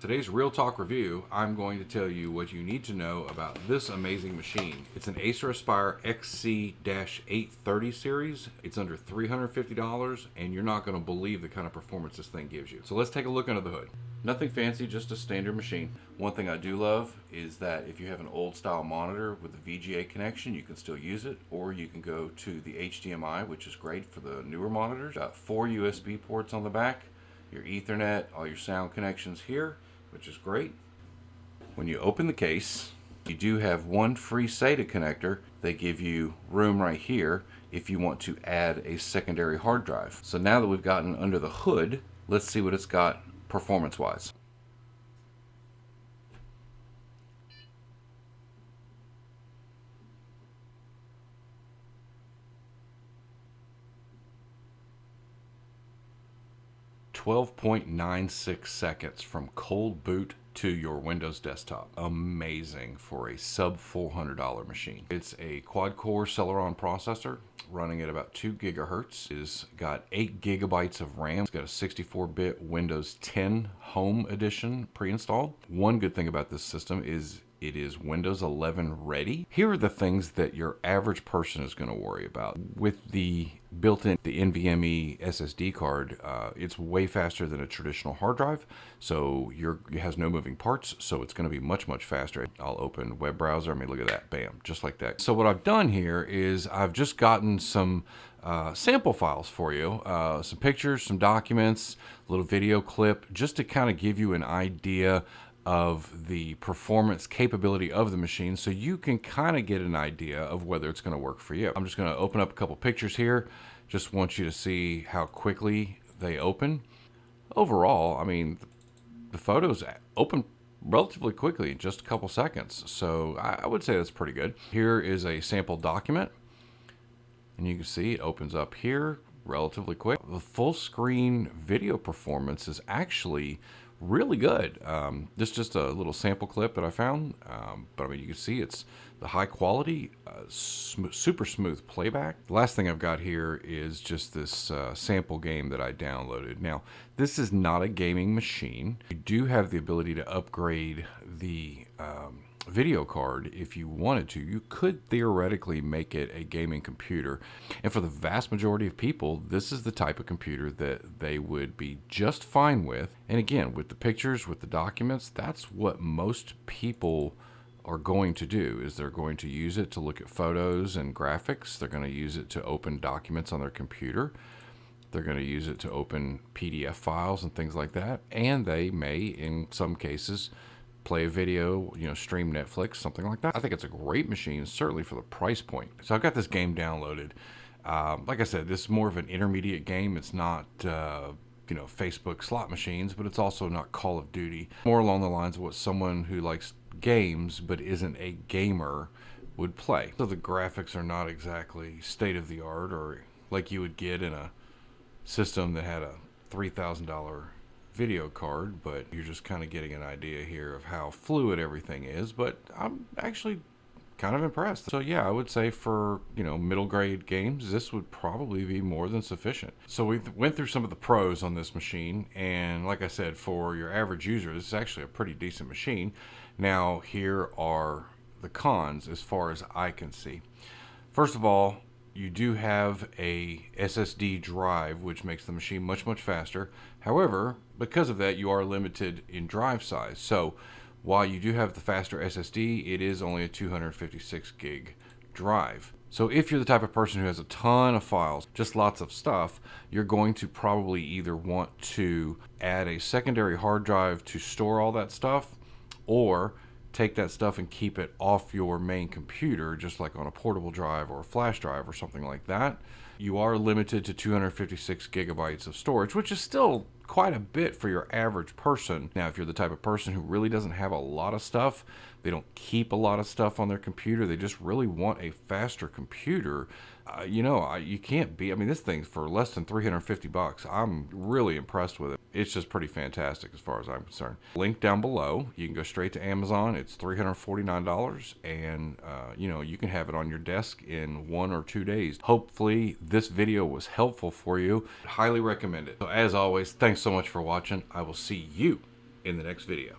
Today's Real Talk review, I'm going to tell you what you need to know about this amazing machine. It's an Acer Aspire XC-830 series. It's under $350, and you're not going to believe the kind of performance this thing gives you. So let's take a look under the hood. Nothing fancy, just a standard machine. One thing I do love is that if you have an old style monitor with a VGA connection, you can still use it, or you can go to the HDMI, which is great for the newer monitors. Got 4 USB ports on the back, your Ethernet, all your sound connections here, which is great. When you open the case, you do have one free SATA connector. They give you room right here if you want to add a secondary hard drive. So now that we've gotten under the hood, let's see what it's got performance-wise. .96 seconds from cold boot to your Windows desktop. Amazing for a sub $400 machine. It's a quad-core Celeron processor running at about 2 gigahertz. It's got 8 gigabytes of RAM. It's got a 64-bit Windows 10 Home Edition pre-installed. One good thing about this system is it is Windows 11 ready. Here are the things that your average person is going to worry about. With the built-in NVMe SSD card, it's way faster than a traditional hard drive, so it has no moving parts, so it's going to be much faster. I'll open web browser. I mean, look at that, bam, just like that. So what I've done here is I've just gotten some sample files for you, some pictures, some documents, a little video clip, just to kind of give you an idea of the performance capability of the machine, so you can kind of get an idea of whether it's going to work for you. I'm just going to open up a couple pictures here. Just want you to see how quickly they open. Overall, I mean, the photos open relatively quickly in just a couple seconds, so I would say that's pretty good. Here is a sample document, and you can see it opens up here relatively quick. The full screen video performance is actually really good. This is just a little sample clip that I found, but I mean, you can see it's the high quality, super smooth playback. The last thing I've got here is just this sample game that I downloaded. Now, this is not a gaming machine. You do have the ability to upgrade the video card if you wanted to. You could theoretically make it a gaming computer, and for the vast majority of people, this is the type of computer that they would be just fine with. And again, with the pictures, with the documents, that's what most people are going to do. Is they're going to use it to look at photos and graphics. They're going to use it to open documents on their computer. They're going to use it to open PDF files and things like that, and they may, in some cases, play a video, stream Netflix, something like that. I think it's a great machine, certainly for the price point. So I've got this game downloaded. Like I said, this is more of an intermediate game. It's not, Facebook slot machines, but it's also not Call of Duty. More along the lines of what someone who likes games but isn't a gamer would play. So the graphics are not exactly state of the art, or like you would get in a system that had a $3,000 video card, but you're just kind of getting an idea here of how fluid everything is. But I'm actually kind of impressed. So yeah, I would say for middle grade games, this would probably be more than sufficient. So we went through some of the pros on this machine, and like I said, for your average user, this is actually a pretty decent machine. Now here are the cons as far as I can see. First of all, you do have a SSD drive, which makes the machine much faster. However, because of that, you are limited in drive size. So while you do have the faster SSD, it is only a 256 gig drive. So if you're the type of person who has a ton of files, just lots of stuff, you're going to probably either want to add a secondary hard drive to store all that stuff, or take that stuff and keep it off your main computer, just like on a portable drive or a flash drive or something like that. You are limited to 256 gigabytes of storage, which is still quite a bit for your average person. Now, if you're the type of person who really doesn't have a lot of stuff, they don't keep a lot of stuff on their computer, they just really want a faster computer, you can't beat. I mean, this thing's for less than $350. I'm really impressed with it. It's just pretty fantastic as far as I'm concerned. Link down below. You can go straight to Amazon. It's $349, and you can have it on your desk in 1 or 2 days. Hopefully this video was helpful for you. Highly recommend it. So as always, thanks so much for watching. I will see you in the next video.